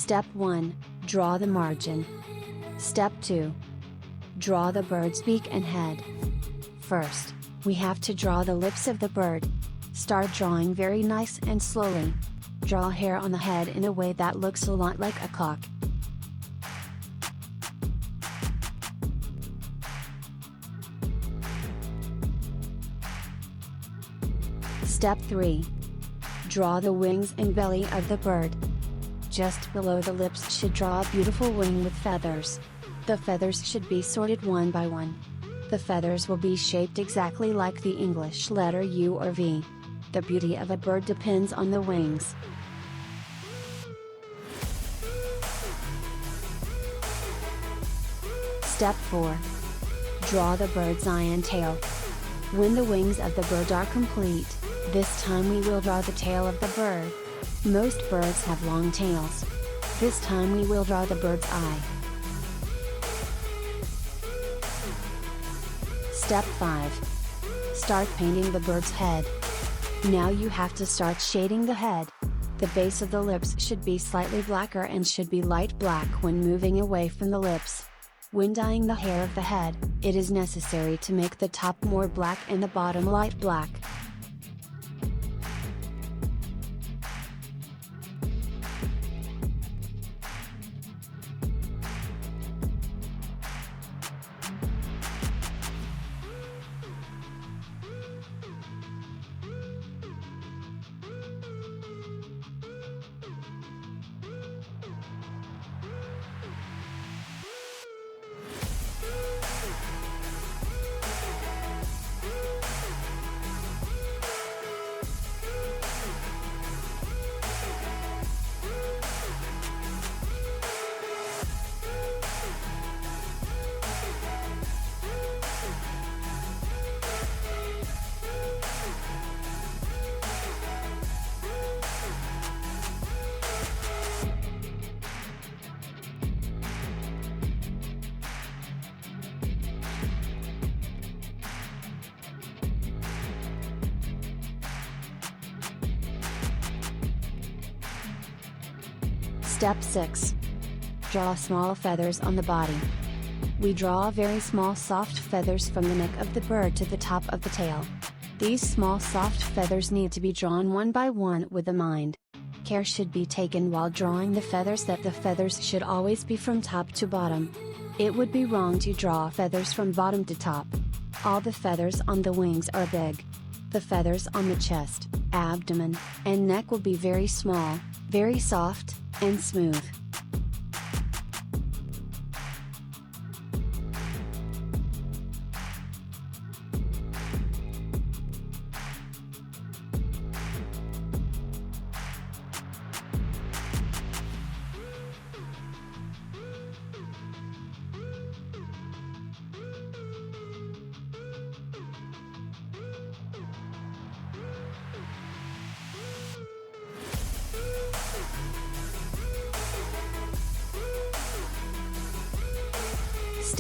Step 1. Draw the margin. Step 2. Draw the bird's beak and head. First, we have to draw the lips of the bird. Start drawing very nice and slowly. Draw hair on the head in a way that looks a lot like a cock. Step 3. Draw the wings and belly of the bird. Just below the lips should draw a beautiful wing with feathers. The feathers should be sorted one by one. The feathers will be shaped exactly like the English letter U or V. The beauty of a bird depends on the wings. Step 4. Draw the bird's eye and tail. When the wings of the bird are complete, this time we will draw the tail of the bird. Most birds have long tails. This time we will draw the bird's eye. Step 5. Start painting the bird's head. Now you have to start shading the head. The base of the lips should be slightly blacker and should be light black when moving away from the lips. When dyeing the hair of the head, it is necessary to make the top more black and the bottom light black. Step 6. Draw small feathers on the body. We draw very small soft feathers from the neck of the bird to the top of the tail. These small soft feathers need to be drawn one by one with the mind. Care should be taken while drawing the feathers that the feathers should always be from top to bottom. It would be wrong to draw feathers from bottom to top. All the feathers on the wings are big. The feathers on the chest, abdomen, and neck will be very small, very soft, and smooth.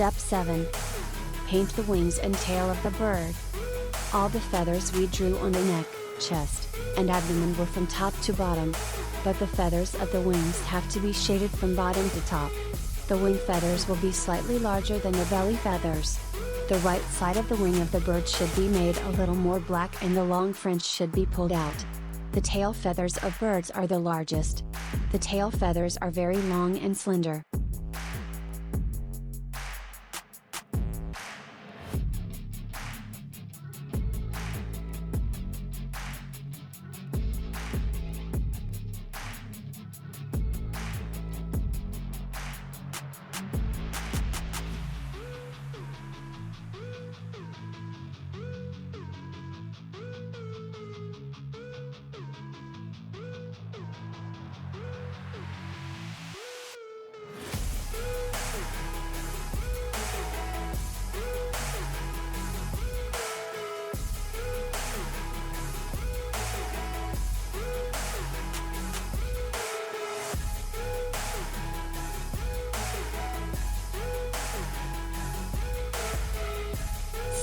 Step 7. Paint the wings and tail of the bird. All the feathers we drew on the neck, chest, and abdomen were from top to bottom, but the feathers of the wings have to be shaded from bottom to top. The wing feathers will be slightly larger than the belly feathers. The right side of the wing of the bird should be made a little more black and the long fringe should be pulled out. The tail feathers of birds are the largest. The tail feathers are very long and slender.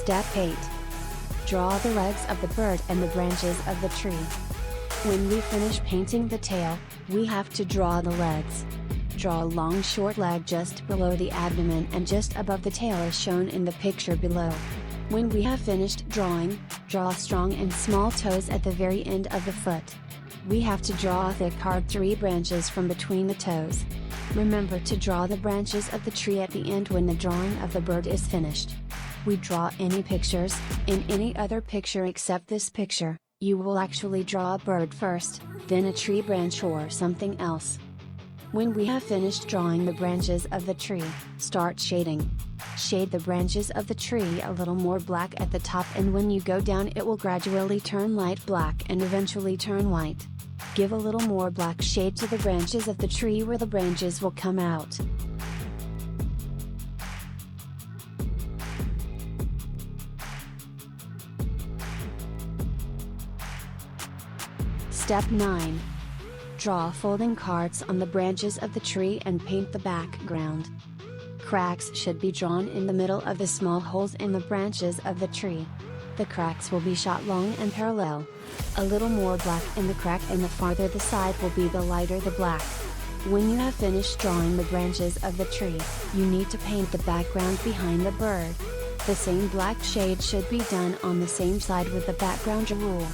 Step 8. Draw the legs of the bird and the branches of the tree. When we finish painting the tail, we have to draw the legs. draw a long short leg just below the abdomen and just above the tail as shown in the picture below. When we have finished drawing, draw strong and small toes at the very end of the foot. We have to draw a thick hard 3 branches from between the toes. Remember to draw the branches of the tree at the end when the drawing of the bird is finished. We draw any pictures, in any other picture except this picture, you will actually draw a bird first, then a tree branch or something else. When we have finished drawing the branches of the tree, start shading. Shade the branches of the tree a little more black at the top, and when you go down it will gradually turn light black and eventually turn white. Give a little more black shade to the branches of the tree where the branches will come out. Step 9. Draw folding cards on the branches of the tree and paint the background. Cracks should be drawn in the middle of the small holes in the branches of the tree. The cracks will be shot long and parallel. A little more black in the crack, and the farther the side will be the lighter the black. When you have finished drawing the branches of the tree, you need to paint the background behind the bird. The same black shade should be done on the same side with the background rule.